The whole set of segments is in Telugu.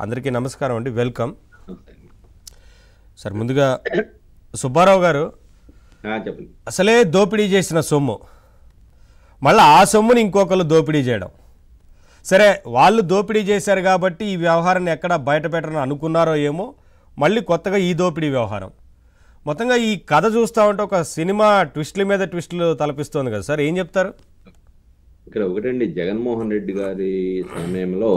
అందరికీ నమస్కారం అండి, వెల్కమ్ సార్. ముందుగా సుబ్బారావు గారు, చెప్పండి. అసలే దోపిడీ చేసిన సొమ్ము మళ్ళీ ఆ సొమ్ముని ఇంకొకరు దోపిడీ చేయడం. సరే, వాళ్ళు దోపిడీ చేశారు కాబట్టి ఈ వ్యవహారాన్ని ఎక్కడ బయట పెట్టరని అనుకున్నారో ఏమో, మళ్ళీ కొత్తగా ఈ దోపిడీ వ్యవహారం. మొత్తంగా ఈ కథ చూస్తూ ఉంటే ఒక సినిమా ట్విస్టుల మీద ట్విస్టులు తలపిస్తోంది కదా సార్, ఏం చెప్తారు? ఇక్కడ ఒకటండి, జగన్మోహన్ రెడ్డి గారి సమయంలో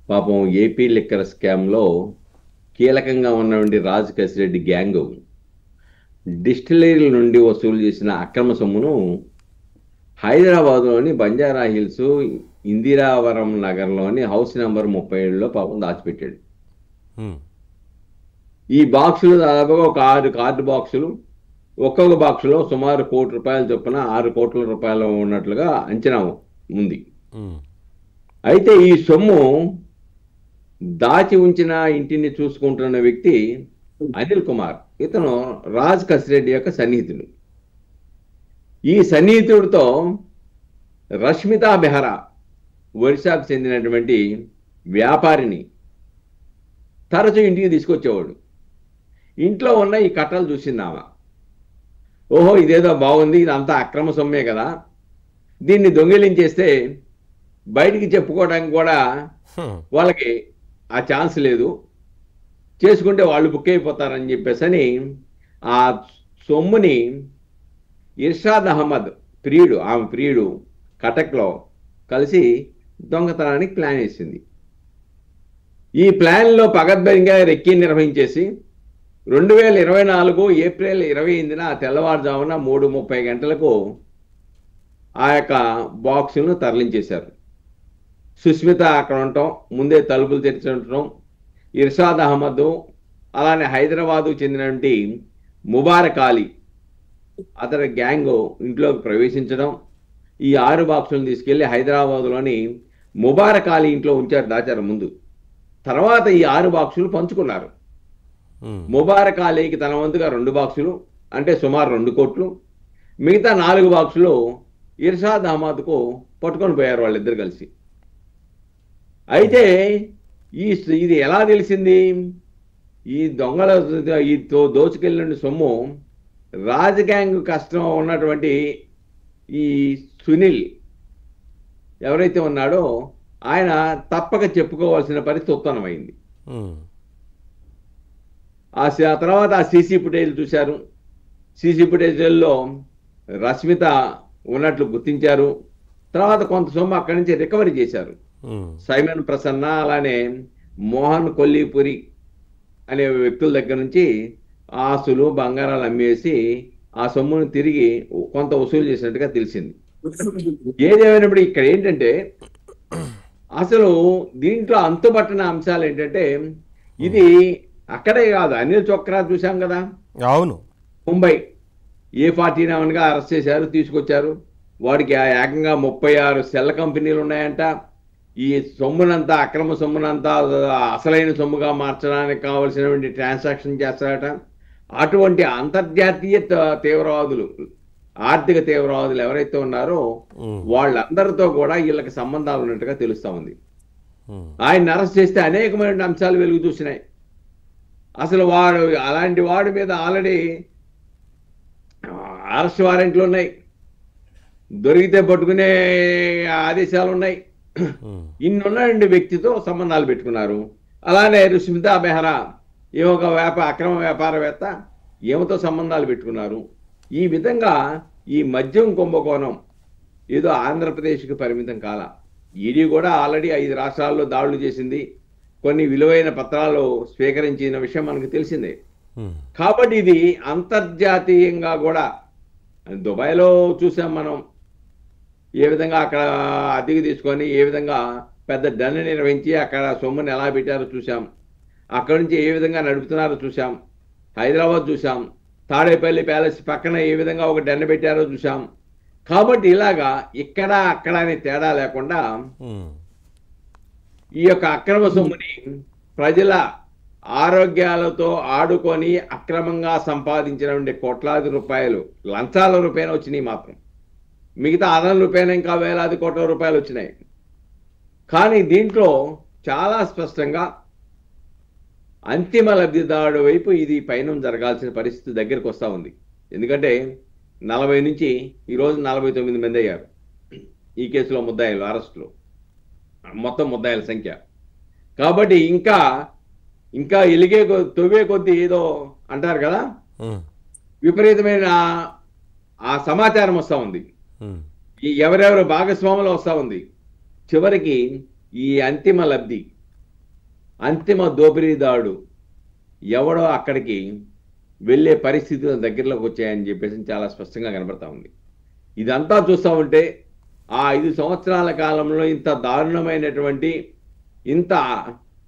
పాపం ఏపీ లిక్కర్ స్కామ్లో కీలకంగా ఉన్నటువంటి రాజ్ కసిరెడ్డి గ్యాంగ్ డిస్టిలరీల నుండి వసూలు చేసిన అక్రమ సొమ్మును హైదరాబాద్లోని బంజారా హిల్స్ ఇందిరావరం నగర్లోని హౌస్ నెంబర్ 37లో పాపం దాచిపెట్టాడు. ఈ బాక్సులు దాదాపుగా ఒక 6 కార్డు బాక్సులు, ఒక్కొక్క బాక్సులో సుమారు ₹1,00,00,000 చొప్పున 6 కోట్ల రూపాయలు ఉన్నట్లుగా అంచనా ఉంది. అయితే ఈ సొమ్ము దాచి ఉంచిన ఇంటిని చూసుకుంటున్న వ్యక్తి అనిల్ కుమార్. ఇతను రాజ్ కసిరెడ్డి యొక్క సన్నిహితుడు. ఈ సన్నిహితుడితో రష్మితా బెహ్రా, ఒరిస్సాకు చెందినటువంటి వ్యాపారిని తరచూ ఇంటికి తీసుకొచ్చేవాడు. ఇంట్లో ఉన్న ఈ కట్టలు చూసిందామా, ఓహో ఇదేదో బాగుంది, ఇదంతా అక్రమ సొమ్మే కదా, దీన్ని దొంగిలించేస్తే బయటికి చెప్పుకోవడానికి కూడా వాళ్ళకి ఆ ఛాన్స్ లేదు, చేసుకుంటే వాళ్ళు బుక్ అయిపోతారని చెప్పేసి ఆ సొమ్ముని ఇర్షాద్ అహ్మద్ ప్రియుడు, ఆమె ప్రియుడు కటక్లో కలిసి దొంగతనానికి ప్లాన్ వేసింది. ఈ ప్లాన్లో పగడ్బందీగా రెక్కీ నిర్వహించేసి 2024 ఏప్రిల్ 28న తెల్లవారుజామున 3:30 గంటలకు ఆ యొక్క బాక్సులను తరలించేశారు. సుస్మిత అక్కడ ఉండటం, ముందే తలుపులు తెరిచి ఉండటం, ఇర్షాద్ అహ్మద్, అలానే హైదరాబాదు చెందినటువంటి ముబారక్ అలీ అతని గ్యాంగ్ ఇంట్లోకి ప్రవేశించడం, ఈ 6 బాక్సులను తీసుకెళ్లి హైదరాబాదులోని ముబారక్ అలీ ఇంట్లో ఉంచారు, దాచారు ముందు. తర్వాత ఈ 6 బాక్సులు పంచుకున్నారు. ముబారక్ అలీకి తన వంతుగా 2 బాక్సులు, అంటే సుమారు 2 కోట్లు, మిగతా 4 బాక్సులు ఇర్షాద్ అహ్మద్కు పట్టుకొని పోయారు వాళ్ళిద్దరు కలిసి. అయితే ఇది ఎలా తెలిసింది? ఈ దొంగల ఈ దోచుకెళ్ళిన సొమ్ము రాజ్ గ్యాంగ్ కష్టం ఉన్నటువంటి ఈ సునీల్ ఎవరైతే ఉన్నాడో ఆయన తప్పక చెప్పుకోవాల్సిన పరిస్థితి ఉత్పన్నమైంది. ఆ తర్వాత ఆ సీసీ ఫుటేజ్ చూశారు. సీసీ ఫుటేజ్లో రష్మిత ఉన్నట్లు గుర్తించారు. తర్వాత కొంత సొమ్ము అక్కడి నుంచి రికవరీ చేశారు. సైమన్ ప్రసన్న, అలానే మోహన్ కొల్లీపురి అనే వ్యక్తుల దగ్గర నుంచి ఆస్తులు, బంగారాలు అమ్మేసి ఆ సొమ్మును తిరిగి కొంత వసూలు చేసినట్టుగా తెలిసింది. ఏదేమైనప్పుడు ఇక్కడ ఏంటంటే, అసలు దీంట్లో అంతుబట్టిన అంశాలు ఏంటంటే, ఇది అక్కడే కాదు, అనిల్ చోక్రా చూసాం కదా, అవును, ముంబై A49గా అరెస్ట్ చేశారు, తీసుకొచ్చారు. వాడికి ఏకంగా 36 సెల్ కంపెనీలు ఉన్నాయంట. ఈ సొమ్మునంతా, అక్రమ సొమ్మునంతా అసలైన సొమ్ముగా మార్చడానికి కావలసినటువంటి ట్రాన్సాక్షన్ చేస్తారట. అటువంటి అంతర్జాతీయ తీవ్రవాదులు, ఆర్థిక తీవ్రవాదులు ఎవరైతే ఉన్నారో వాళ్ళందరితో కూడా వీళ్ళకి సంబంధాలు ఉన్నట్టుగా తెలుస్తా ఉంది. ఆయన అరెస్ట్ చేస్తే అనేకమైన అంశాలు వెలుగు చూసినాయి. అసలు అలాంటి వాడి మీద ఆల్రెడీ అరెస్ట్ వారెంట్లు ఉన్నాయి, దొరికితే పట్టుకునే ఆదేశాలు ఉన్నాయి. ఇన్నున్న వ్యక్తితో సంబంధాలు పెట్టుకున్నారు. అలానే రష్మితా బెహ్రా ఒక అక్రమ వ్యాపారవేత్త, ఏమతో సంబంధాలు పెట్టుకున్నారు. ఈ విధంగా ఈ మద్యం కుంభకోణం ఏదో ఆంధ్రప్రదేశ్కి పరిమితం కాల. ఈడీ కూడా ఆల్రెడీ 5 రాష్ట్రాల్లో దాడులు చేసింది, కొన్ని విలువైన పత్రాలు స్వీకరించిన విషయం మనకు తెలిసిందే. కాబట్టి ఇది అంతర్జాతీయంగా కూడా, దుబాయ్లో చూసాం మనం ఏ విధంగా అక్కడ అద్దెకు తీసుకొని ఏ విధంగా పెద్ద డన్ నిర్వహించి అక్కడ సొమ్ముని ఎలా పెట్టారో చూసాం. అక్కడి నుంచి ఏ విధంగా నడుపుతున్నారో చూసాం. హైదరాబాద్ చూసాం, తాడేపల్లి ప్యాలెస్ పక్కన ఏ విధంగా ఒక డన్ పెట్టారో చూసాం. కాబట్టి ఇలాగా ఇక్కడ అక్కడ అనే తేడా లేకుండా ఈ యొక్క అక్రమ సొమ్ముని ప్రజల ఆరోగ్యాలతో ఆడుకొని అక్రమంగా సంపాదించినటువంటి కోట్లాది రూపాయలు లంచాల రూపాయన వచ్చినాయి. మాత్రం మిగతా అదన రూపాయన ఇంకా వేలాది కోట్ల రూపాయలు వచ్చినాయి. కానీ దీంట్లో చాలా స్పష్టంగా అంతిమ లబ్ధిదారుడు వైపు ఇది పయనం జరగాల్సిన పరిస్థితి దగ్గరికి వస్తూ ఉంది. ఎందుకంటే 40 నుంచి ఈరోజు 49 మంది అయ్యారు ఈ కేసులో ముద్దాయిలు, అరెస్టులు, మొత్తం ముద్దాయిల సంఖ్య. కాబట్టి ఇంకా తొవ్వే కొద్దీ ఏదో అంటారు కదా, విపరీతమైన ఆ సమాచారం వస్తూ ఉంది, ఈ ఎవరెవరు భాగస్వాములు వస్తూ ఉంది. చివరికి ఈ అంతిమ లబ్ధి, అంతిమ దోపిడీదారుడు ఎవడో అక్కడికి వెళ్ళే పరిస్థితులు దగ్గరలోకి వచ్చాయని చెప్పేసి చాలా స్పష్టంగా కనబడతా ఉంది. ఇదంతా చూస్తూ ఉంటే ఆ 5 సంవత్సరాల కాలంలో ఇంత దారుణమైనటువంటి, ఇంత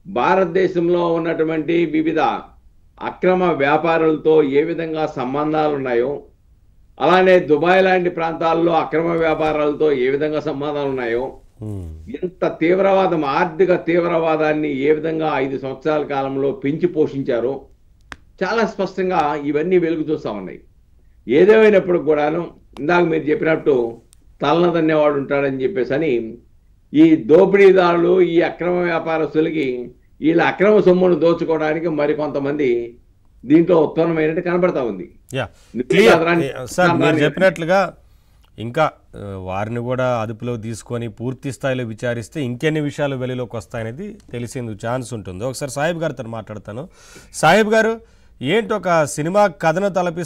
భారతదేశంలో ఉన్నటువంటి వివిధ అక్రమ వ్యాపారులతో ఏ విధంగా సంబంధాలు ఉన్నాయో, అలానే దుబాయ్ లాంటి ప్రాంతాల్లో అక్రమ వ్యాపారాలతో ఏ విధంగా సంబంధాలు ఉన్నాయో, ఎంత తీవ్రవాదం, ఆర్థిక తీవ్రవాదాన్ని ఏ విధంగా 5 సంవత్సరాల కాలంలో పెంచి పోషించారో చాలా స్పష్టంగా ఇవన్నీ వెలుగు చూస్తూ ఉన్నాయి. ఏదేమైనప్పుడు కూడాను ఇందాక మీరు చెప్పినట్టు తలనదన్నేవాడు ఉంటాడని చెప్పేసి ఈ దోపిడీదారులు, ఈ అక్రమ వ్యాపారస్తులకి వీళ్ళ అక్రమ సొమ్మును దోచుకోవడానికి మరికొంతమంది దీంట్లో ఉత్పన్నమైనట్టు కనబడతా ఉంది. సార్ మీరు చెప్పినట్లుగా ఇంకా వారిని కూడా అదుపులో తీసుకొని పూర్తి స్థాయిలో విచారిస్తే ఇంకెన్ని విషయాలు వెలుగులోకి వస్తాయనేది తెలిసేందుకు ఛాన్స్ ఉంటుంది. ఒకసారి సాహిబ్ గారితో మాట్లాడతాను. సాహిబ్ గారు, ఏంటి ఒక సినిమా కథను తలపిస్తూ